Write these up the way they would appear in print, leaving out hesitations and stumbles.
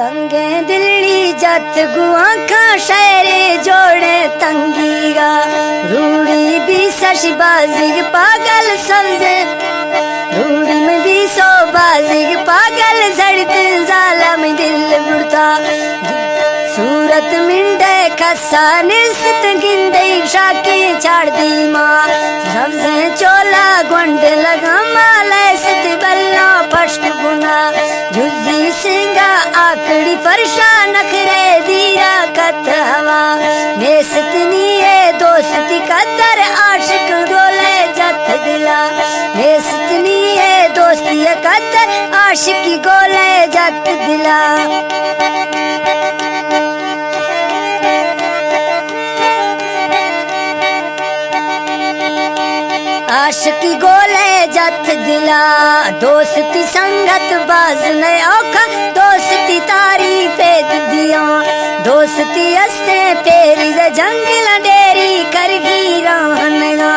तंगे दिल्ली जत गुआ खा शहरे जोड़े तंगीगा रूड़ी भी सशी बाजी पागल समझे रूड़ी में भी सो बाजी पागल जड़त जालम दिल बुड़ता सूरत मिंडे खसा निस्त गिंदे शाके छाड़ दी माँ सबसे चोला गुंड लगा माले सित बल्ला फश्क बुना जुजी सिंगा आकड़ी फरशा नखरे दीरा कत हवा नेस्तनी है दोस्ती कदर आशिक डोले जत दिला नेस्तनी है दोस्ती कदर आशिकी गोले जत दिला आशिकी गोले जत दिला दोस्ती संगत बाज ने औखा दोस्ती तारीफे दिया दोस्ती अस्ते पेरी जंगल डेरी करगी रहनगा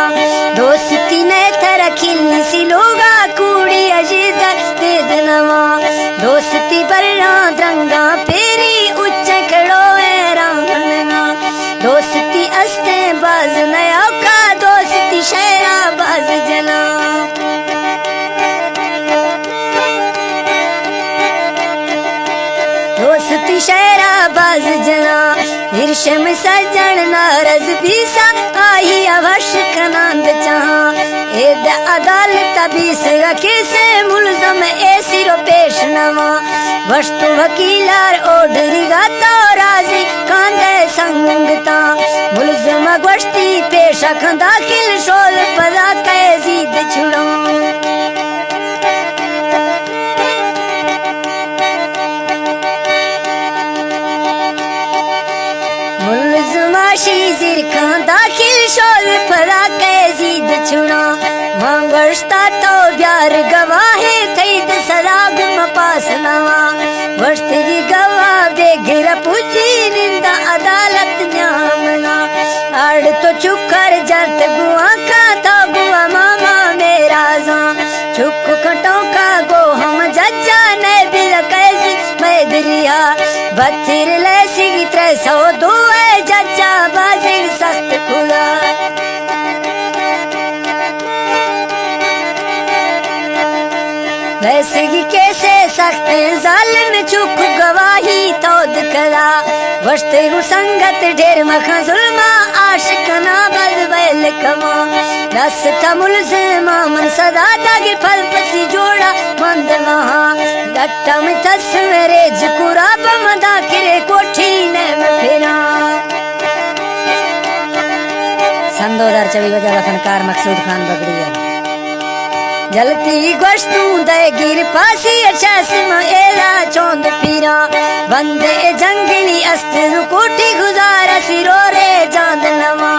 दोस्ती ने तरखिल सी लोगा कूड़ी अजीद दे दनवा दोस्ती पर रंगा पेरी उच्च खड़ो रहनगा दोस्ती अस्ते बाज ने औखा दोस्ती शेरा बाज जना दोस्ती शेरा बाज जना हिरशम सजन नारज पीसा आई अवश खनांद चाहा एद अदालत बीस रखे से मुलजम ए सिरो पेश नवा वस्तु वकीलार ओडरी गाता राजी कांदे संगता मुलजम गोश्ती पेशा खंदा किल शोल पदा तहजीद छुड़ो मुलजमाशी जिरखा दाखिल शोल पदा तहजीद छुड़ो मांगरस्ता तो प्यार गवाहे थईद सराग मपास नवा वस्ती गवाह बेघर पूजी निंदा अदालत न्यामना आड़ तो चुकर जत गुआ का तो गुआ मामा मेरा जा चुक खटों का गो हम जज्जा ने बिल कैसी मैं दरिया बत्तिर लैसी 302 है जज्जा बाजिर सख्त खुदा वैसे ही कैसे सख्त जालिम चुक गवाही तौद करा वस्ते संगत ढेर मखा जुल्मा आशिकना बदबैल कमा रस मुलजिमा मन सदा दागे फल पसी जोड़ा मंद वहाँ गट्टा में तस्वेरे जकुरा बमदा किरे कोठी ने फिरा सन 2024 बजा फनकार मकसूद खान बगड़िया जलती गोश्तू दे गिर फांसी चश्मा एला चौंद पीरा बंदे जंगली अस्त्र कोठी गुजारा सिरो रे जांद नवा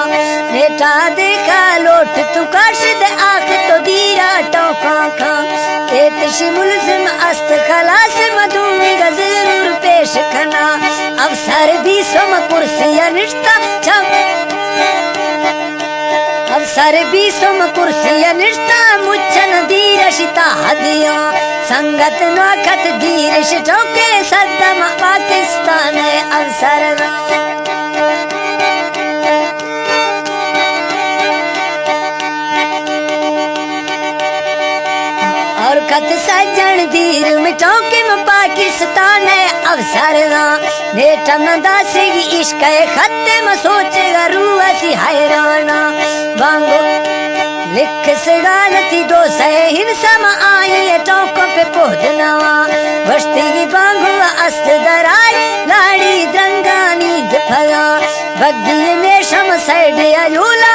बेटा देखा लोट तू काशिद आख तो दीरा टोका खा एतशी मुलजिम अस्त खलास मधुमी जरूर पेश खना अवसर भी सम कुर्सिया निष्ठा अवसर भी सम कुर्सिया निष्ठा मुच्छन धीर शिता हदिया संगत नखत धीर शिटोके सदम पाकिस्तान अवसर और कत सजन धीर मिटोके में पाकिस्तान अवसर नेटम दासेगी इश्क खत्ते में सोचेगा रूह सी हैराना बांगो लिख सगालती दो सहे हिंसा में आई टोकों पे पोधनवा वस्ती की बांगो अस्त दरार लाड़ी द्रंगानी दफला बग्गी में शम सैड अजूला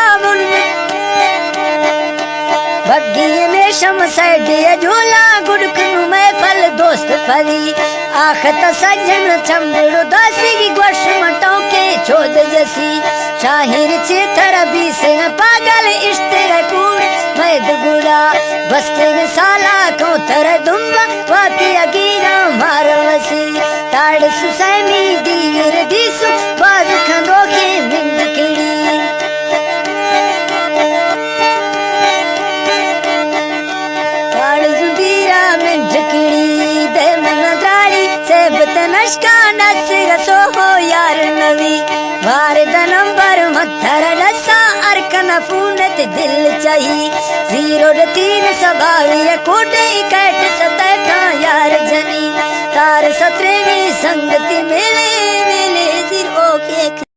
बग्गी में शम सैड अजूला गुड़कनु में फल दोस्त फली आखत सजन चंबड़ो दासी की गोश मटों के चोद जसी शाहिर चेतर भी से पागल इश्तेर कूड़ मैं दुगुड़ा बस्ते साला को तर दुम्बा वाकी अगीरा मारवसी ताड़ सुसैमी दीर दीसु बाज खंदो के मिंडकड़ी ताड़ जुदीरा मिंडकड़ी दे मन दाड़ी से बतनश नस रसो हो यार नवी वार द नंबर मत्थर लसा अर्कन फूनत दिल चाहिए 0-3 सबावी कोटे कैट सतठा यार जनी तार 17वीं संगति मिले मिले 0 के